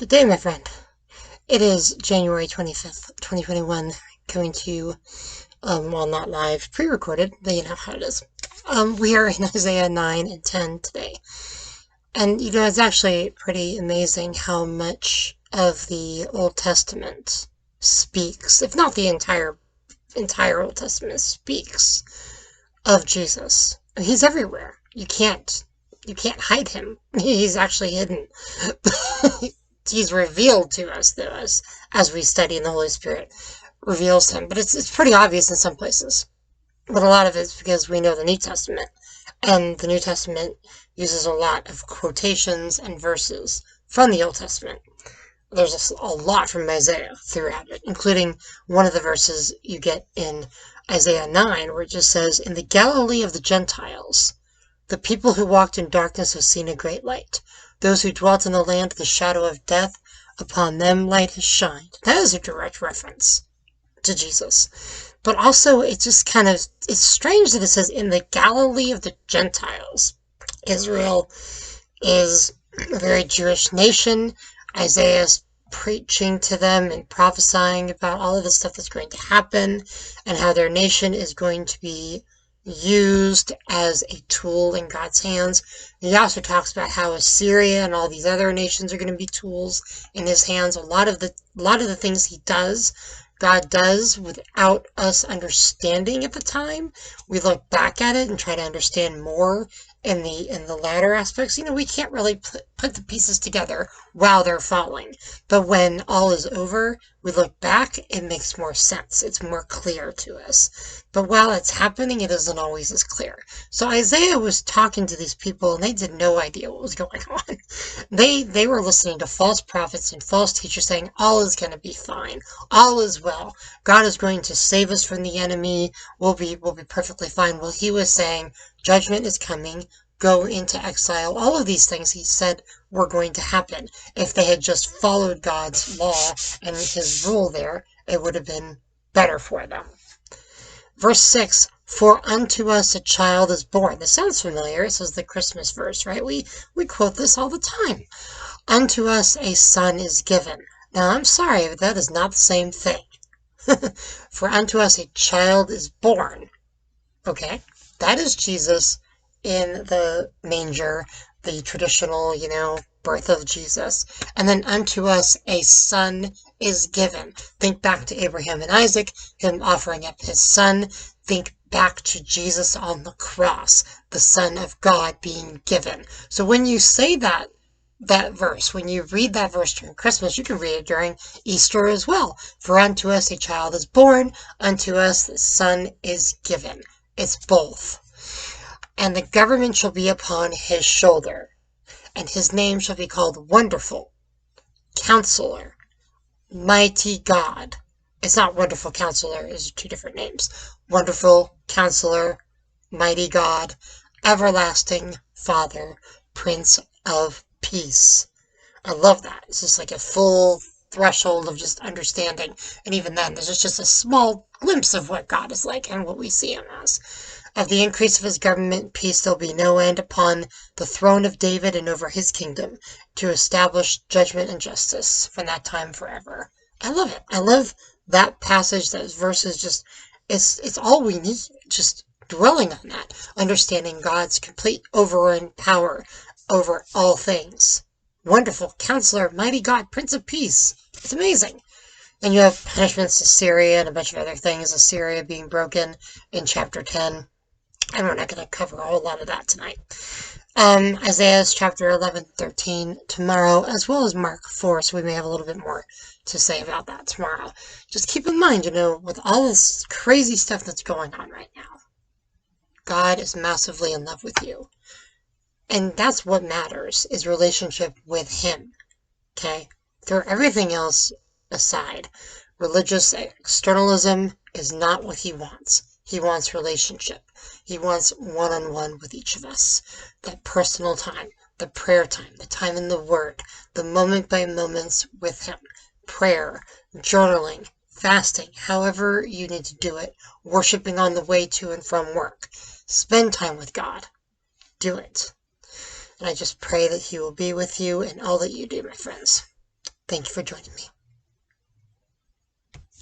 Good day, my friend. It is January 25th, 2021, coming to you, well, not live, pre-recorded, but you know how it is. We are in Isaiah 9 and 10 today. And, it's actually pretty amazing how much of the Old Testament speaks, if not the entire Old Testament speaks of Jesus. He's everywhere. You can't hide him. He's actually hidden. He's revealed to us, though, as we study and the Holy Spirit reveals him. But it's pretty obvious in some places. But a lot of it's because we know the New Testament. And the New Testament uses a lot of quotations and verses from the Old Testament. There's a lot from Isaiah throughout it, including one of the verses you get in Isaiah 9, where it just says, "In the Galilee of the Gentiles, the people who walked in darkness have seen a great light. Those who dwelt in the land of the shadow of death, upon them light has shined." That is a direct reference to Jesus. But also, it's strange that it says, "In the Galilee of the Gentiles." Israel is a very Jewish nation. Isaiah's preaching to them and prophesying about all of the stuff that's going to happen and how their nation is going to be used as a tool in God's hands. He also talks about how Assyria and all these other nations are going to be tools in his hands. A lot of the things God does without us understanding at the time. We look back at it and try to understand more in the latter aspects. We can't really put the pieces together while they're falling. But when all is over, we look back, it makes more sense. It's more clear to us. But while it's happening, it isn't always as clear. So Isaiah was talking to these people, and they had no idea what was going on. They were listening to false prophets and false teachers saying, all is going to be fine. All is well. God is going to save us from the enemy. We'll be perfectly fine. Well, he was saying, judgment is coming. Go into exile. All of these things he said were going to happen. If they had just followed God's law and his rule there, it would have been better for them. Verse 6, "For unto us a child is born." This sounds familiar. This is the Christmas verse, right? We quote this all the time. "Unto us a son is given." Now, I'm sorry, but that is not the same thing. "For unto us a child is born." Okay, that is Jesus in the manger, the traditional, birth of Jesus. And then unto us a son is given. Think back to Abraham and Isaac, him offering up his son. Think back to Jesus on the cross, the Son of God being given. So when you say that verse, when you read that verse during Christmas, you can read it during Easter as well. "For unto us a child is born, unto us the son is given." It's both. "And the government shall be upon his shoulder, and his name shall be called Wonderful, Counselor, Mighty God." It's not Wonderful Counselor, it's two different names. Wonderful Counselor, Mighty God, Everlasting Father, Prince of Peace. I love that. It's just like a full threshold of just understanding. And even then, there's just a small glimpse of what God is like and what we see him as. "Of the increase of his government, peace there'll be no end upon the throne of David and over his kingdom, to establish judgment and justice from that time forever." I love it. I love that passage, those verses. Just, it's all we need. Just dwelling on that, understanding God's complete overruling power over all things. Wonderful Counselor, Mighty God, Prince of Peace. It's amazing. And you have punishments to Syria and a bunch of other things. Assyria being broken in chapter 10. And we're not going to cover a whole lot of that tonight. Isaiah's chapter 11, 13 tomorrow, as well as Mark 4, so we may have a little bit more to say about that tomorrow. Just keep in mind, with all this crazy stuff that's going on right now, God is massively in love with you. And that's what matters, is relationship with him. Okay? Throw everything else aside. Religious externalism is not what he wants. He wants relationship. He wants one-on-one with each of us. That personal time, the prayer time, the time in the Word, the moment by moments with him. Prayer, journaling, fasting, however you need to do it. Worshiping on the way to and from work. Spend time with God. Do it. And I just pray that he will be with you in all that you do, my friends. Thank you for joining me.